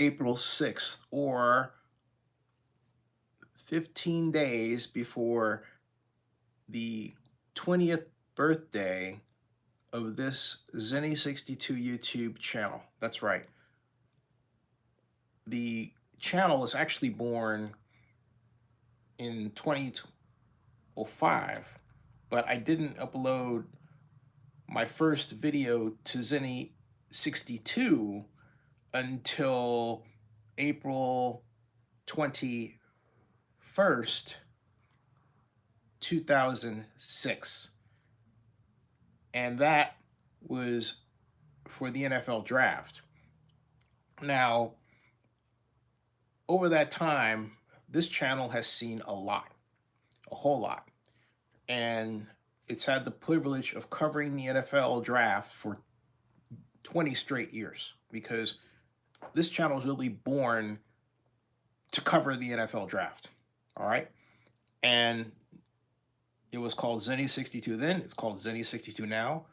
April 6th, or 15 days before the 20th birthday of this Zenny62 YouTube channel. That's right. The channel was actually born in 2005, but I didn't upload my first video to Zenny62 until April 21st, 2006. And that was for the NFL draft. Now, over that time, this channel has seen a lot, a whole lot. And it's had the privilege of covering the NFL draft for 20 straight years, because this channel is really born to cover the NFL draft. All right. And it was called Zenny62 then. It's called Zenny62 now.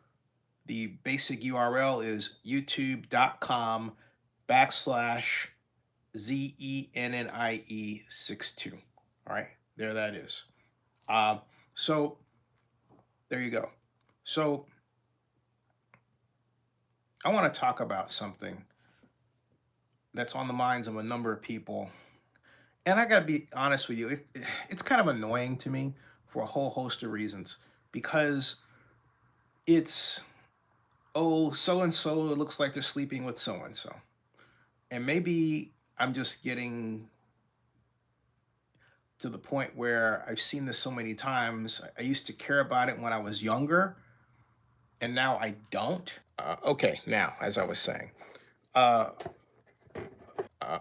The basic URL is youtube.com/ZENNIE62. All right. There that is. So there you go. So I want to talk about something that's on the minds of a number of people. And I got to be honest with you, it's kind of annoying to me for a whole host of reasons, because it's, oh, so and so, it looks like they're sleeping with so and so. And maybe I'm just getting to the point where I've seen this so many times. I used to care about it when I was younger, and now I don't. Okay, now, as I was saying.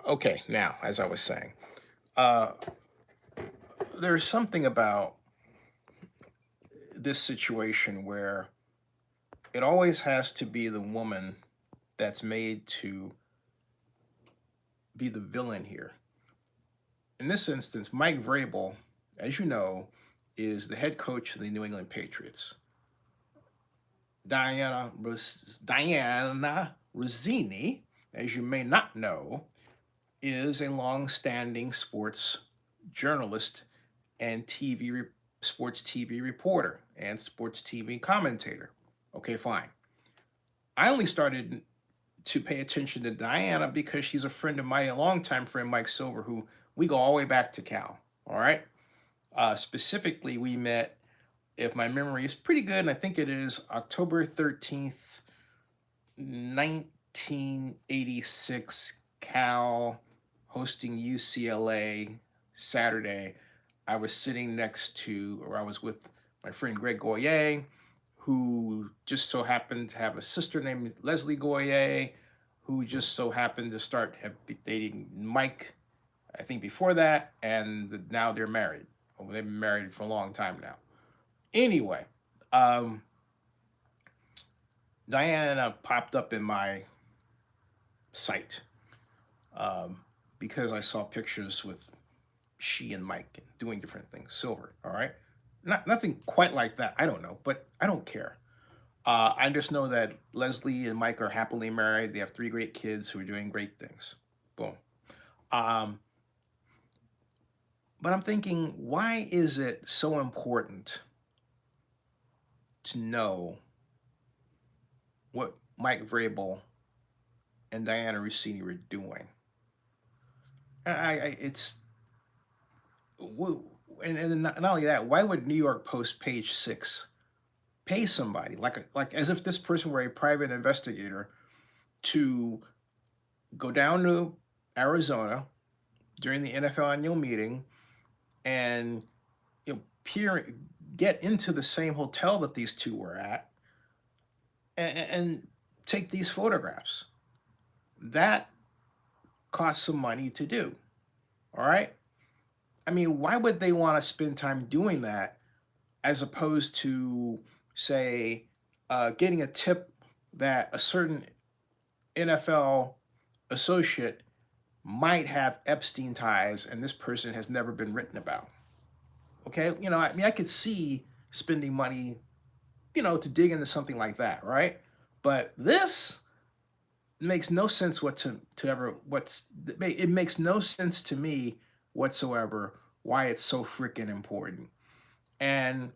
Okay, now, as I was saying. There's something about this situation where it always has to be the woman that's made to be the villain here. In this instance, Mike Vrabel, as you know, is the head coach of the New England Patriots. Dianne Russini, as you may not know, is a long-standing sports journalist and sports TV reporter and sports TV commentator. Okay, fine. I only started to pay attention to Diana because she's a friend of mine, a longtime friend, Mike Silver, who we go all the way back to Cal. All right. Specifically, we met, if my memory is pretty good, and I think it is, October 13th, 1986, Cal hosting UCLA Saturday. I was sitting next to, or I was with my friend Greg Goyer, who just so happened to have a sister named Leslie Goyer, who just so happened to have dating Mike, I think before that, and now they're married. Well, they've been married for a long time now. Anyway, Diana popped up in my site because I saw pictures with she and Mike doing different things. Silver, all right? Nothing quite like that. I don't know, but I don't care. I just know that Leslie and Mike are happily married. They have 3 great kids who are doing great things. Boom. But I'm thinking, why is it so important to know what Mike Vrabel and Dianne Russini were doing? And not only that, why would New York Post page 6 pay somebody like as if this person were a private investigator to go down to Arizona during the NFL annual meeting and get into the same hotel that these two were at and take these photographs? That costs some money to do. All right. I mean, why would they want to spend time doing that as opposed to, say, getting a tip that a certain NFL associate might have Epstein ties and this person has never been written about? Okay, I mean, I could see spending money, to dig into something like that, right? But this, makes no sense it makes no sense to me whatsoever why it's so freaking important. And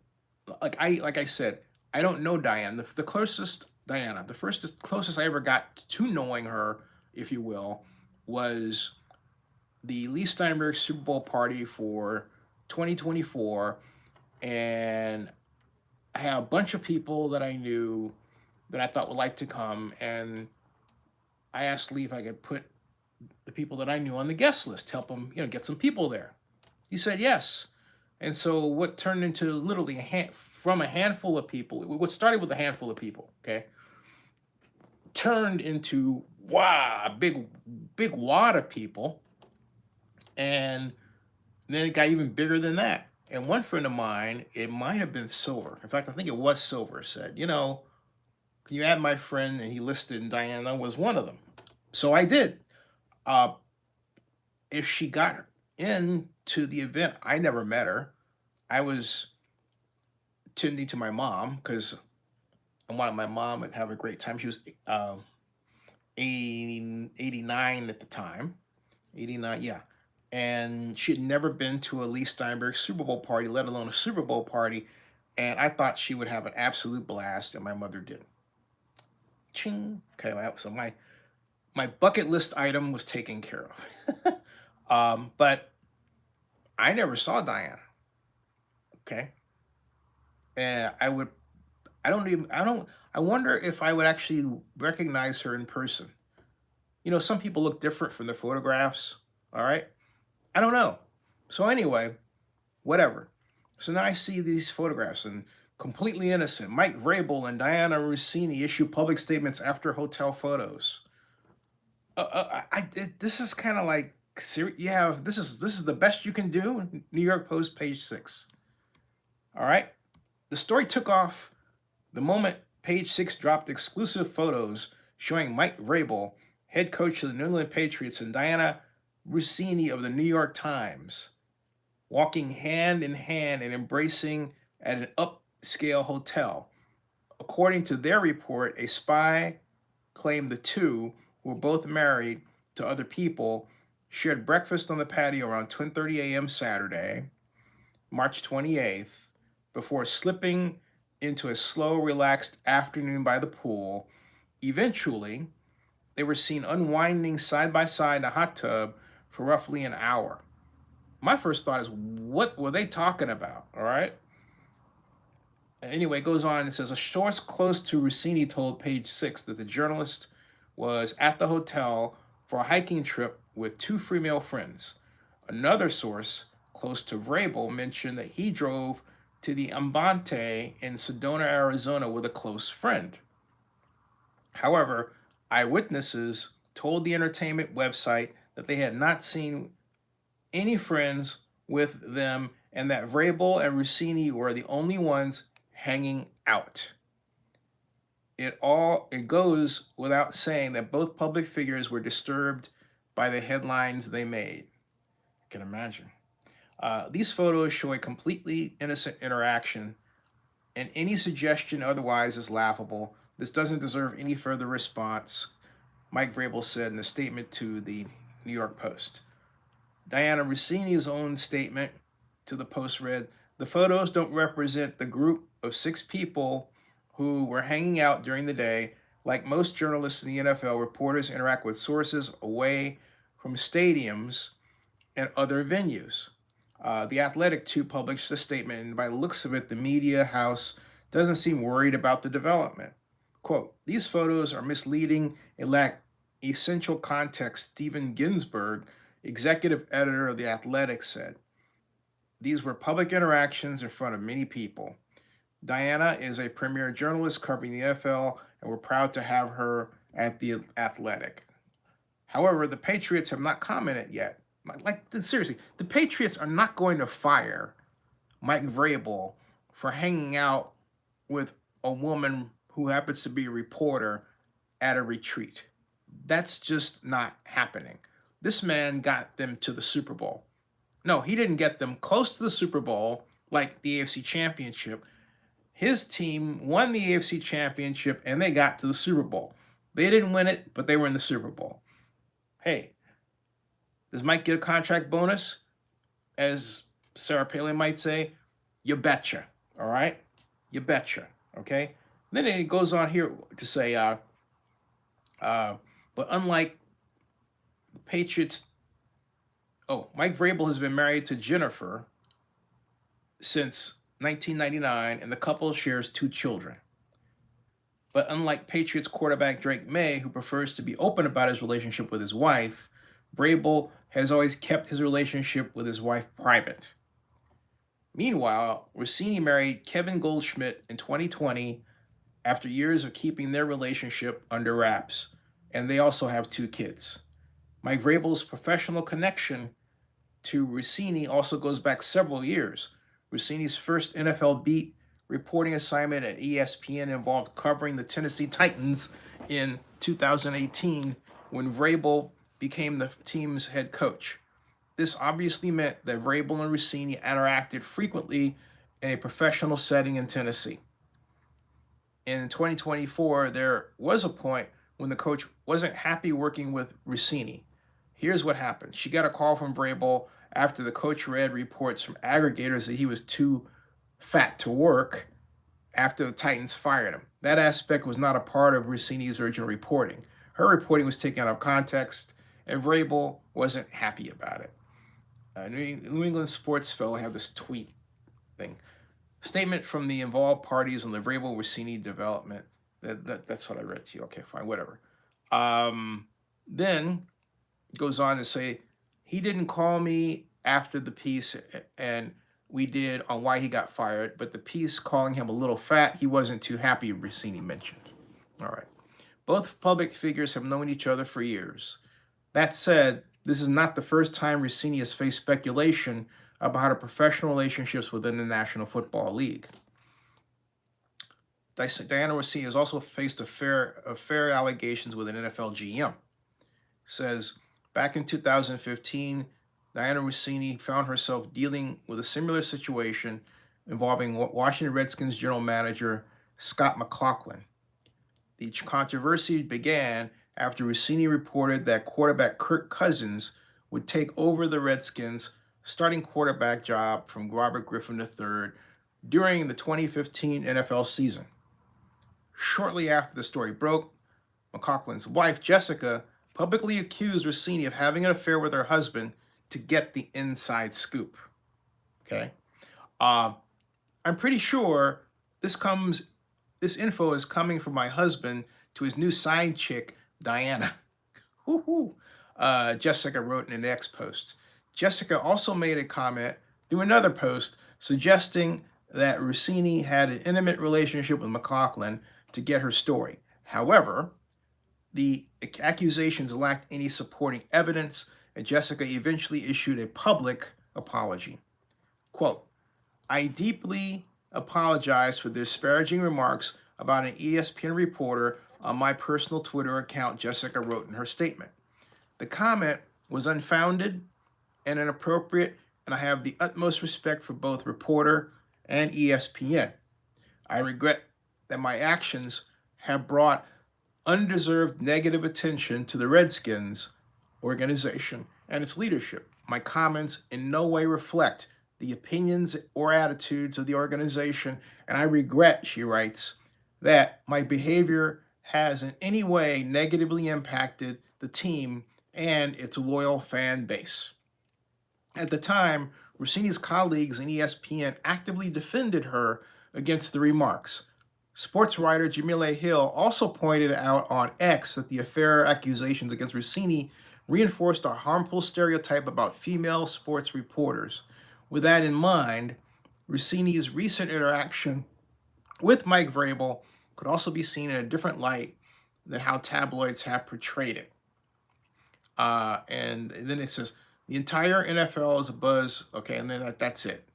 like I said, I don't know Diane. The closest Diana, the first closest I ever got to knowing her, if you will, was the Lee Steinberg Super Bowl party for 2024, and I had a bunch of people that I knew that I thought would like to come, and I asked Lee if I could put the people that I knew on the guest list, help them, get some people there. He said yes. And so what turned into literally from a handful of people, what started with a handful of people, okay, turned into wow, a big wad of people, and then it got even bigger than that. And one friend of mine, it might have been Silver. In fact, I think it was Silver, said, can you add my friend? And he listed, and Diana was one of them. So I did. Uh, if she got into the event, I never met her. I was tending to my mom because I wanted my mom to have a great time. She was 89 at the time. 89, yeah. And she had never been to a Lee Steinberg Super Bowl party, let alone a Super Bowl party. And I thought she would have an absolute blast, and my mother did. Ching. Okay, so my bucket list item was taken care of. But I never saw Diana. Okay. And I wonder if I would actually recognize her in person. Some people look different from the photographs. All right. I don't know. So anyway, whatever. So now I see these photographs, and completely innocent. Mike Vrabel and Dianne Russini issue public statements after hotel photos. This is kind of like this is the best you can do. New York Post, page 6. All right. The story took off the moment page 6 dropped exclusive photos showing Mike Vrabel, head coach of the New England Patriots, and Dianne Russini of the New York Times, walking hand in hand and embracing at an upscale hotel. According to their report, a spy claimed the two, who were both married to other people, shared breakfast on the patio around 10:30 a.m. Saturday, March 28th, before slipping into a slow, relaxed afternoon by the pool. Eventually, they were seen unwinding side by side in a hot tub for roughly an hour. My first thought is, what were they talking about? All right. Anyway, it goes on and says a source close to Russini told page 6 that the journalist was at the hotel for a hiking trip with two female friends. Another source close to Vrabel mentioned that he drove to the Ambante in Sedona, Arizona with a close friend. However, eyewitnesses told the entertainment website that they had not seen any friends with them and that Vrabel and Russini were the only ones hanging out. It goes without saying that both public figures were disturbed by the headlines they made. You can imagine. These photos show a completely innocent interaction, and any suggestion otherwise is laughable. This doesn't deserve any further response, Mike Vrabel said in a statement to the New York Post. Dianne Russini's own statement to the Post read, "The photos don't represent the group of 6 people who were hanging out during the day. Like most journalists in the NFL, reporters interact with sources away from stadiums and other venues." The Athletic, too, published a statement, and by the looks of it, the media house doesn't seem worried about the development. Quote, "These photos are misleading and lack essential context," Stephen Ginsburg, executive editor of The Athletic, said. "These were public interactions in front of many people. Diana is a premier journalist covering the NFL, and we're proud to have her at The Athletic." However, the Patriots have not commented yet. Seriously, the Patriots are not going to fire Mike Vrabel for hanging out with a woman who happens to be a reporter at a retreat. That's just not happening. This man got them to the Super Bowl. No, he didn't get them close to the Super Bowl like the AFC Championship. His team won the AFC Championship and they got to the Super Bowl. They didn't win it, but they were in the Super Bowl. Hey, does Mike get a contract bonus? As Sarah Palin might say, you betcha. All right? You betcha. Okay? Then it goes on here to say, uh, but unlike the Patriots, Mike Vrabel has been married to Jennifer since 1999, and the couple shares 2 children. But unlike Patriots quarterback Drake May, who prefers to be open about his relationship with his wife, Vrabel has always kept his relationship with his wife private. Meanwhile, Russini married Kevin Goldschmidt in 2020 after years of keeping their relationship under wraps, and they also have 2 kids. Mike Vrabel's professional connection to Russini also goes back several years. Russini's first NFL beat reporting assignment at ESPN involved covering the Tennessee Titans in 2018 when Vrabel became the team's head coach. This obviously meant that Vrabel and Russini interacted frequently in a professional setting in Tennessee. In 2024, there was a point when the coach wasn't happy working with Russini. Here's what happened. She got a call from Vrabel after the coach read reports from aggregators that he was too fat to work after the Titans fired him. That aspect was not a part of Russini's original reporting. Her reporting was taken out of context, and Vrabel wasn't happy about it. New England Sports Fellow had this tweet thing. Statement from the involved parties on the Vrabel Russini development. That's what I read to you. Okay, fine, whatever. Then goes on to say, he didn't call me after the piece and we did on why he got fired, but the piece calling him a little fat, he wasn't too happy, Russini mentioned. All right. Both public figures have known each other for years. That said, this is not the first time Russini has faced speculation about her professional relationships within the National Football League. Dianne Russini has also faced affair allegations with an NFL GM. Says, back in 2015, Dianne Russini found herself dealing with a similar situation involving Washington Redskins general manager Scott McLaughlin. The controversy began after Russini reported that quarterback Kirk Cousins would take over the Redskins' starting quarterback job from Robert Griffin III during the 2015 NFL season. Shortly after the story broke, McLaughlin's wife, Jessica, publicly accused Russini of having an affair with her husband to get the inside scoop. Okay? I'm pretty sure this info is coming from my husband to his new side chick, Diana. Jessica wrote in an X post. Jessica also made a comment through another post suggesting that Russini had an intimate relationship with McLaughlin to get her story. However, the accusations lacked any supporting evidence, and Jessica eventually issued a public apology. Quote, I deeply apologize for the disparaging remarks about an ESPN reporter on my personal Twitter account, Jessica wrote in her statement. The comment was unfounded and inappropriate, and I have the utmost respect for both reporter and ESPN. I regret that my actions have brought undeserved negative attention to the Redskins organization and its leadership. My comments in no way reflect the opinions or attitudes of the organization, and I regret, she writes, that my behavior has in any way negatively impacted the team and its loyal fan base. At the time, Russini's colleagues in ESPN actively defended her against the remarks. Sports writer Jamila Hill also pointed out on X that the affair accusations against Russini reinforced a harmful stereotype about female sports reporters. With that in mind, Russini's recent interaction with Mike Vrabel could also be seen in a different light than how tabloids have portrayed it. And then it says, the entire NFL is a buzz. Okay, and then that's it.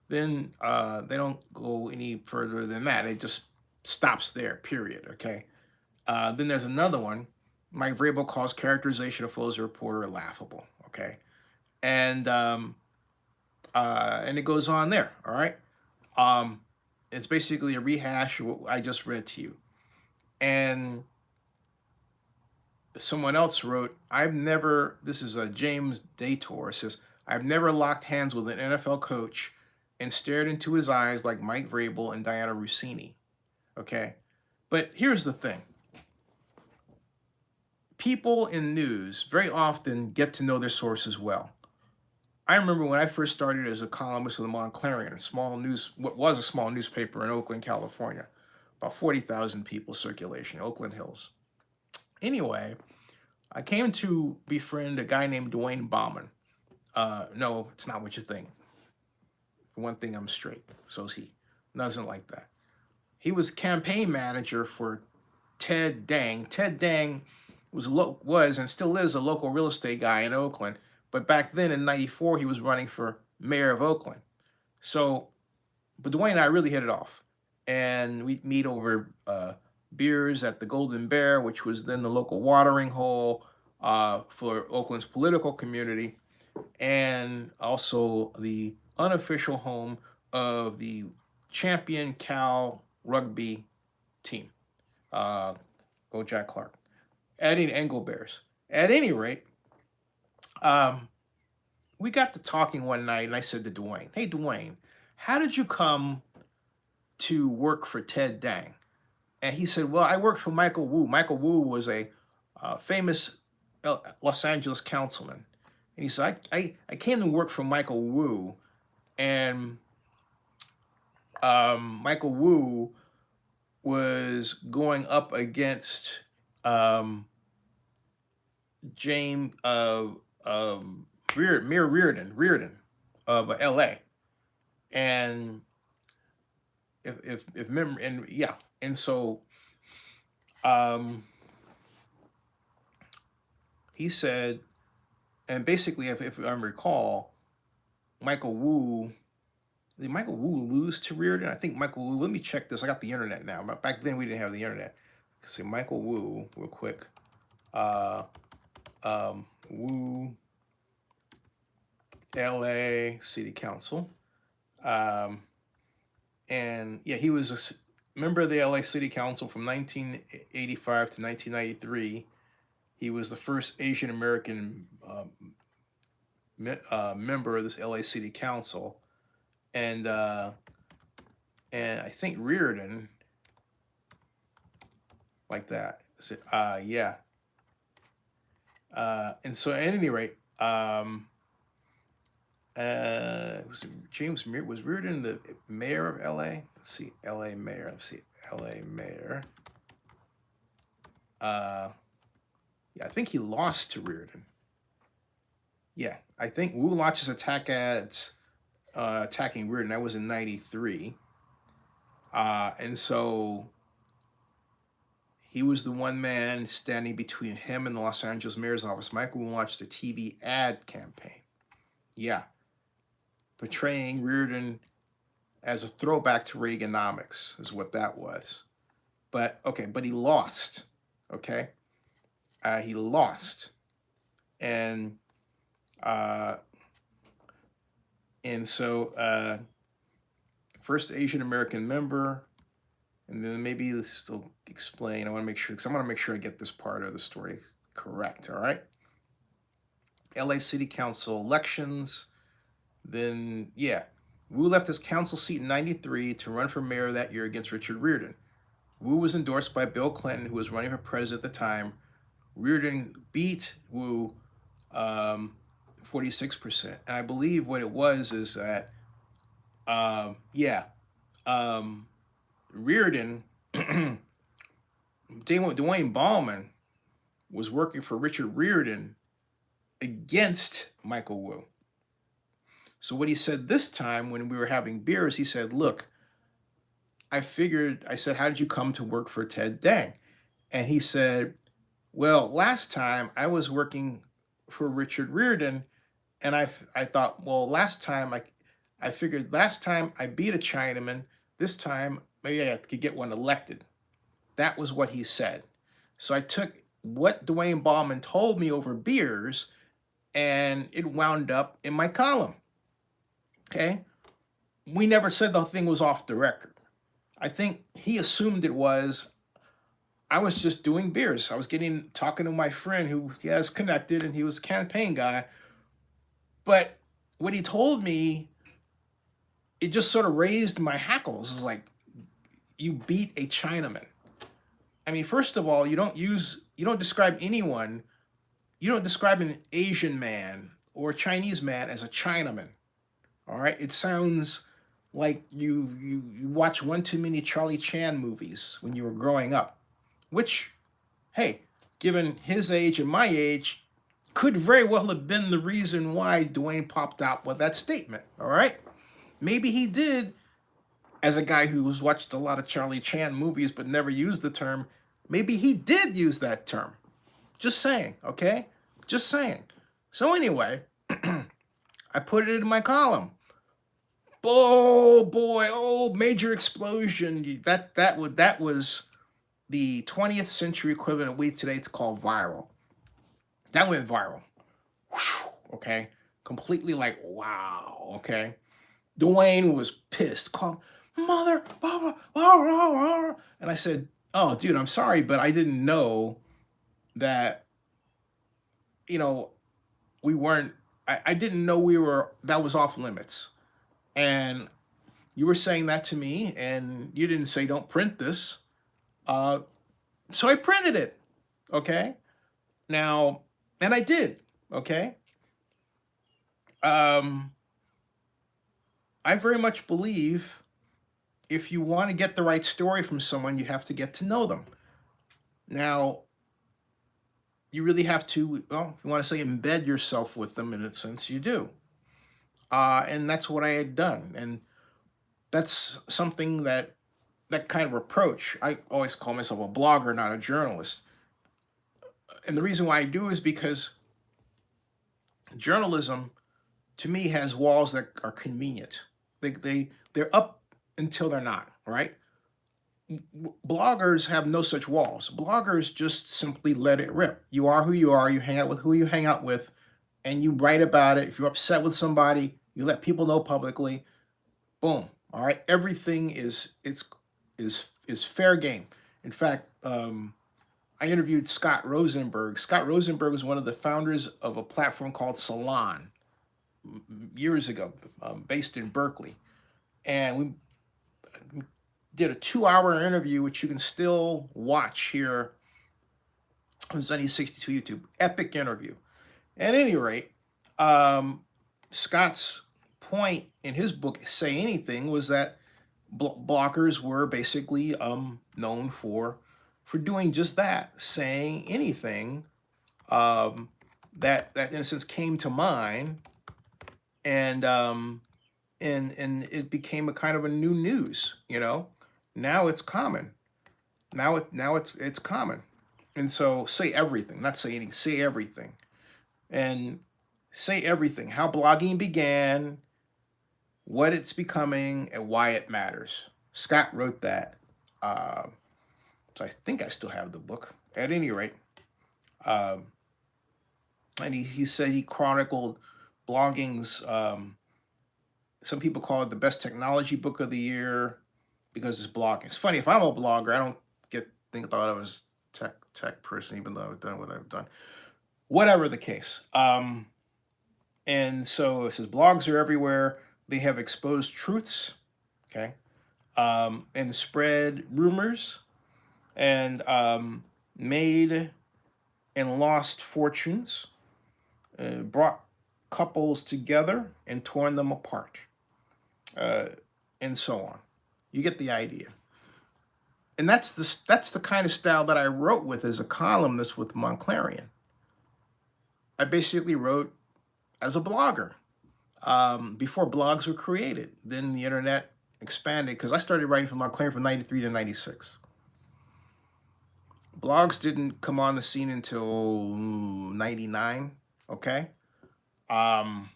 Then they don't go any further than that. It just stops there, period, okay? Then there's another one. Mike Vrabel calls characterization of Foles reporter laughable, okay? And it goes on there, all right? It's basically a rehash of what I just read to you. And someone else wrote, I've never, this is a James Dator, says, I've never locked hands with an NFL coach and stared into his eyes like Mike Vrabel and Dianne Russini. Okay. But here's the thing. People in news very often get to know their sources well. I remember when I first started as a columnist with the Montclarian, what was a small newspaper in Oakland, California, about 40,000 people circulation, Oakland Hills. Anyway, I came to befriend a guy named Dwayne Bauman. No, it's not what you think. For one thing, I'm straight. So is he. Doesn't like that. He was campaign manager for Ted Dang. Ted Dang was and still is a local real estate guy in Oakland. But back then in '94, he was running for mayor of Oakland. So, but Dwayne and I really hit it off. And we'd meet over beers at the Golden Bear, which was then the local watering hole for Oakland's political community, and also the unofficial home of the champion Cal rugby team. Go Jack Clark. Engle Bears. At any rate, we got to talking one night, and I said to Dwayne, hey, Dwayne, how did you come to work for Ted Dang? And he said, well, I worked for Michael Wu. Michael Wu was a famous Los Angeles councilman. And he said, I came to work for Michael Wu, and Michael Wu was going up against James Reardon of L.A. And if memory, and yeah, and so he said, and basically, if I recall, did Michael Wu lose to Reardon? I think Michael Wu, let me check this. I got the internet now. But back then we didn't have the internet. See, Michael Wu, real quick. Wu, LA City Council. And yeah, he was a member of the LA City Council from 1985 to 1993. He was the first Asian American member of this LA City Council. And I think Reardon, like that. So, yeah. And so at any rate, was Reardon the mayor of LA? Let's see, LA mayor. Let's see, LA mayor. Yeah, I think he lost to Reardon. Yeah, I think Wu launched his attack ads attacking Reardon. That was in '93. And so he was the one man standing between him and the Los Angeles mayor's office. Michael Wu launched a TV ad campaign. Yeah. Portraying Reardon as a throwback to Reaganomics is what that was. But, okay, but he lost. Okay? He lost. And so first Asian American member, and then maybe this will explain. I want to make sure, because I want to make sure I get this part of the story correct. All right. LA City Council elections. Then, yeah, Wu left his council seat in '93 to run for mayor that year against Richard Reardon. Wu was endorsed by Bill Clinton, who was running for president at the time. Reardon beat Wu 46%. And I believe what it was is that, Reardon, Dwayne Bauman was working for Richard Reardon against Michael Wu. So what he said this time when we were having beers, he said, look, I said, how did you come to work for Ted Dang? And he said, well, last time I was working for Richard Reardon, and I thought, well, last time I figured last time I beat a Chinaman, this time maybe I could get one elected. That was what he said. So I took what Dwayne Bauman told me over beers, and it wound up in my column. Okay? We never said the thing was off the record. I think he assumed it was. I was just doing beers. I was talking to my friend who he has connected, and he was a campaign guy. But what he told me, it just sort of raised my hackles. It was like, you beat a Chinaman. I mean, first of all, you don't describe anyone, you don't describe an Asian man or a Chinese man as a Chinaman. All right, it sounds like you watch one too many Charlie Chan movies when you were growing up, which, hey, given his age and my age, could very well have been the reason why Dwayne popped out with that statement. All right, maybe he did, as a guy who's watched a lot of Charlie Chan movies but never used the term. Maybe he did use that term. Just saying, okay? Just saying. So anyway, I put it in my column. Oh boy, oh, major explosion. That was the 20th century equivalent we today call viral. That went viral. Okay? Completely like, wow, okay? Dwayne was pissed. Called mother, blah, blah, blah. And I said, oh, dude, I'm sorry, but I didn't know that, you know, we weren't, I didn't know that was off limits. And you were saying that to me, and you didn't say, don't print this. So I printed it. Okay. Now, and I did. Okay. I very much believe if you want to get the right story from someone, you have to get to know them. Now, you really have to, well, if you want to say embed yourself with them in a sense, you do. And that's what I had done. And that's something that kind of approach, I always call myself a blogger, not a journalist. And the reason why I do is because journalism, to me, has walls that are convenient. They're up until they're not, right? Bloggers have no such walls. Bloggers just simply let it rip. You are who you are. You hang out with who you hang out with, and you write about it. If you're upset with somebody, you let people know publicly. Boom. All right. Everything is fair game. In fact, I interviewed Scott Rosenberg. Scott Rosenberg was one of the founders of a platform called Salon years ago, based in Berkeley, and we did a 2-hour interview, which you can still watch here on Sunny 62 YouTube. Epic interview. At any rate, Scott's point in his book, Say Anything, was that bloggers were basically known for doing just that, saying anything that in a sense came to mind, and it became a kind of a new news, you know. Now it's common. Now it's common. And so say everything, not say anything, say everything. And say everything. How blogging began, what it's becoming, and why it matters. Scott wrote that. So I think I still have the book. At any rate, and he said he chronicled blogging's, some people call it the best technology book of the year because it's blogging. It's funny, if I'm a blogger, I don't thought I was tech person, even though I've done what I've done. Whatever the case. And so it says blogs are everywhere. They have exposed truths, okay, and spread rumors, and made and lost fortunes, brought couples together and torn them apart, and so on. You get the idea. And that's the kind of style that I wrote with as a columnist with Montclarian. I basically wrote as a blogger before blogs were created. Then the internet expanded because I started writing for Montclarian from 93 to 96. Blogs didn't come on the scene until 99, okay? And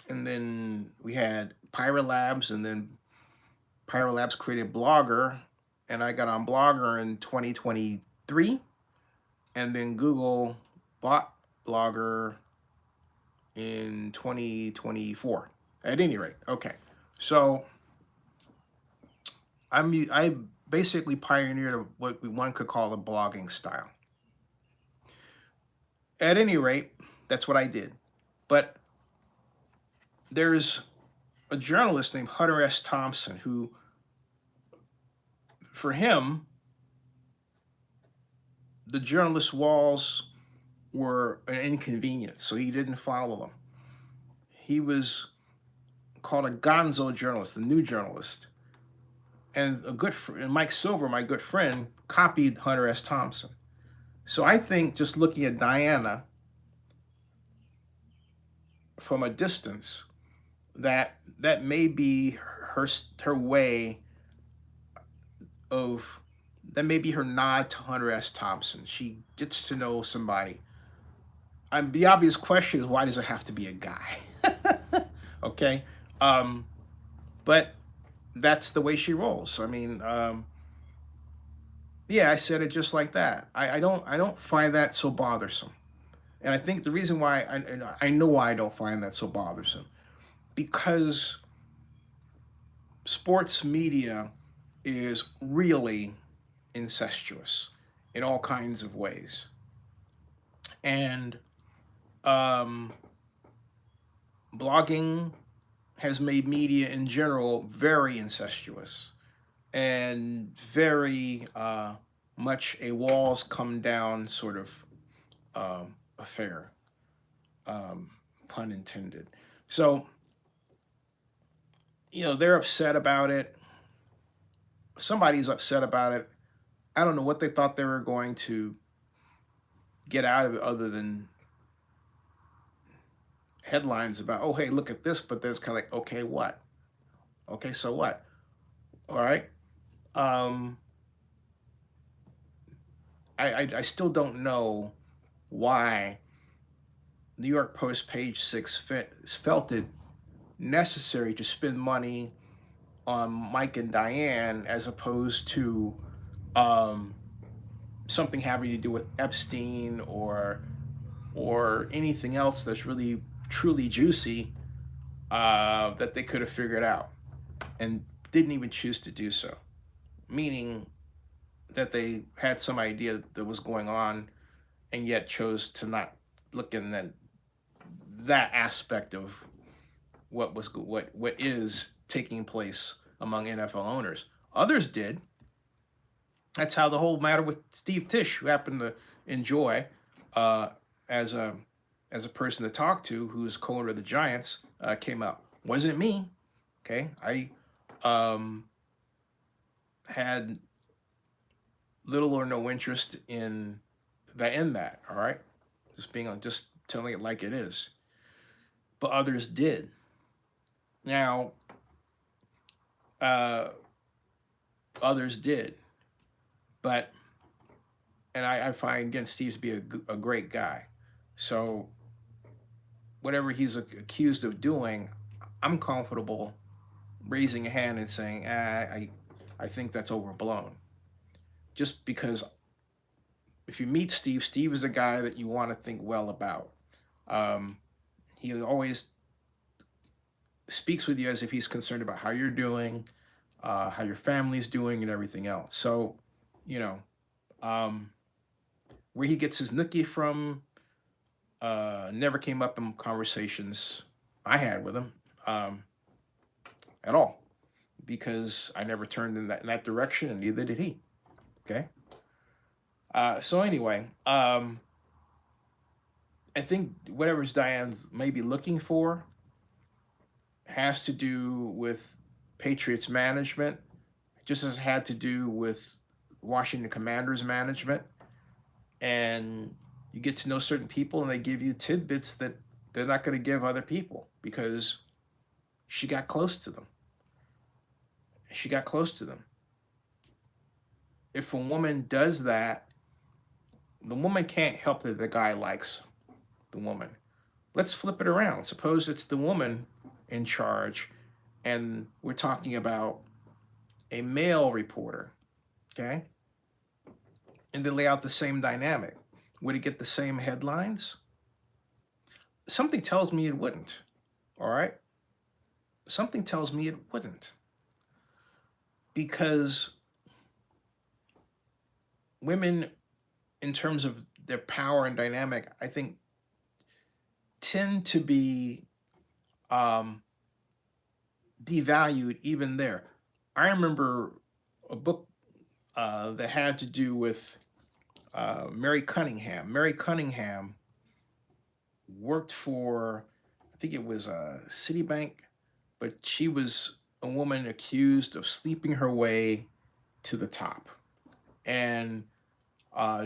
then we had Pirate Labs, and then Pirate Labs created Blogger, and I got on Blogger in 2023, and then Google bought Blogger in 2024. At any rate, okay. So I basically pioneered what one could call a blogging style. At any rate, that's what I did. But there's a journalist named Hunter S. Thompson who, for him, the journalist walls were an inconvenience, so he didn't follow them. He was called a gonzo journalist, the new journalist. And and Mike Silver, my good friend, copied Hunter S. Thompson. So I think just looking at Diana from a distance, that may be her way of that may be her nod to Hunter S. Thompson. She gets to know somebody. The obvious question is, why does it have to be a guy? Okay, um, but that's the way she rolls. I mean, yeah, I said it just like that. I don't find that so bothersome, and I think the reason why I know why I don't find that so bothersome, because sports media is really incestuous in all kinds of ways, and um, blogging has made media in general very incestuous and very much a walls come down sort of affair, um, pun intended. So, they're upset about it. Somebody's upset about it. I don't know what they thought they were going to get out of it other than headlines about, oh, hey, look at this, but there's kind of like, okay, what? Okay, so what? All right. Um, I still don't know why New York Post page six felt it necessary to spend money on Mike and Diane as opposed to um, something having to do with Epstein or anything else that's really truly juicy that they could have figured out and didn't even choose to do so. Meaning that they had some idea that was going on and yet chose to not look in that aspect of what is taking place among NFL owners. Others did. That's how the whole matter with Steve Tisch, who happened to enjoy uh, as a person to talk to, who's co-owner of the Giants, came out. Wasn't me. Okay, I um, had little or no interest in that. All right, just telling it like it is. But others did. Now, uh, others did, but and I find again Steve to be a great guy. So whatever he's accused of doing, I'm comfortable raising a hand and saying, I think that's overblown. Just because if you meet Steve, Steve is a guy that you want to think well about. Um, he always speaks with you as if he's concerned about how you're doing, how your family's doing, and everything else. So, you know, um, where he gets his nookie from never came up in conversations I had with him at all because I never turned in that direction, and neither did he. Okay. So anyway, I think whatever's Diane's maybe looking for has to do with Patriots management, just as it had to do with Washington Commanders management. And you get to know certain people, and they give you tidbits that they're not going to give other people because she got close to them. She got close to them. If a woman does that, the woman can't help that the guy likes the woman. Let's flip it around. Suppose it's the woman in charge, and we're talking about a male reporter, okay? And they lay out the same dynamic. Would it get the same headlines? Something tells me it wouldn't, all right? Something tells me it wouldn't. Because women, in terms of their power and dynamic, I think tend to be um, devalued even there. I remember a book that had to do with Mary Cunningham. Mary Cunningham worked for, I think it was Citibank, but she was a woman accused of sleeping her way to the top, and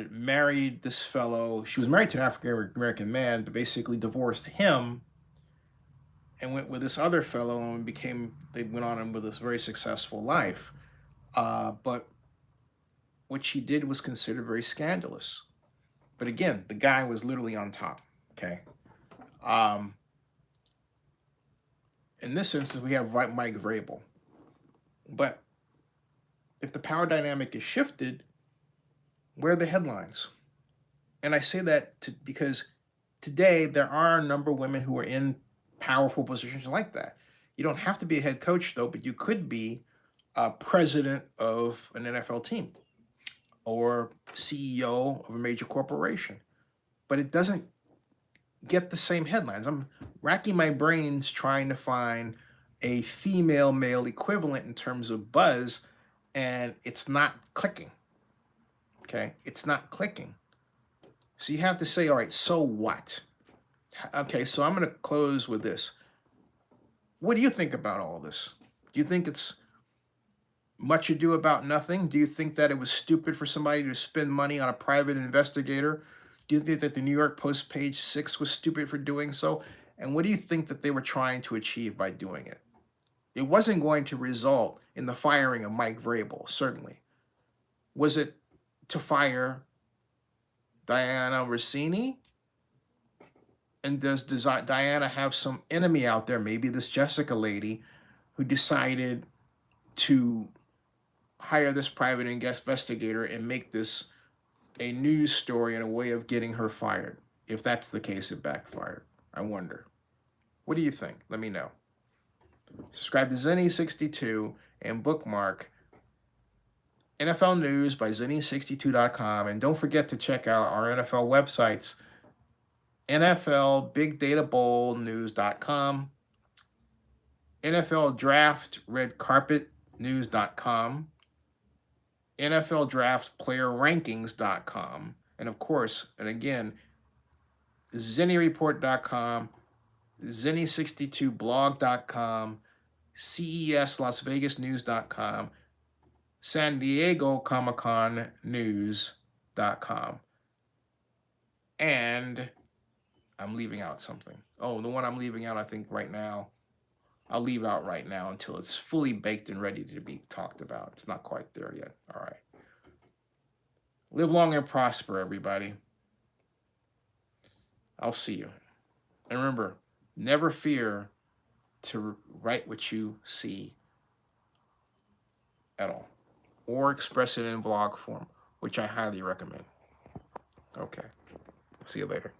married this fellow. She was married to an African American man, but basically divorced him and went with this other fellow and they went on with this very successful life. But what she did was considered very scandalous. But again, the guy was literally on top. Okay. Um, in this instance, we have Mike Vrabel. But if the power dynamic is shifted, where are the headlines? And I say that because today there are a number of women who are in powerful positions like that. You don't have to be a head coach, though, but you could be a president of an NFL team or CEO of a major corporation. But it doesn't get the same headlines. I'm racking my brains trying to find a female male equivalent in terms of buzz, and it's not clicking. Okay, it's not clicking. So you have to say, all right, so what? Okay, so I'm going to close with this. What do you think about all this? Do you think it's much ado about nothing? Do you think that it was stupid for somebody to spend money on a private investigator? Do you think that the New York Post page 6 was stupid for doing so? And what do you think that they were trying to achieve by doing it? It wasn't going to result in the firing of Mike Vrabel, certainly. Was it to fire Dianne Russini? And does Diana have some enemy out there, maybe this Jessica lady, who decided to hire this private investigator and make this a news story and a way of getting her fired? If that's the case, it backfired. I wonder. What do you think? Let me know. Subscribe to Zenny62 and bookmark NFL News by Zenny62.com. And don't forget to check out our NFL websites, NFL Big Data Bowl News.com, NFL Draft Red Carpet News.com, NFL Draft Player Rankings.com, and of course, and again, ZennyReport.com, Zenny62blog.com, CES Las Vegas News.com, San Diego Comic-Con News.com. And I'm leaving out something. Oh, the one I'm leaving out, I think right now, I'll leave out right now until it's fully baked and ready to be talked about. It's not quite there yet. All right. Live long and prosper, everybody. I'll see you. And remember, never fear to write what you see at all, or express it in vlog form, which I highly recommend. Okay. See you later.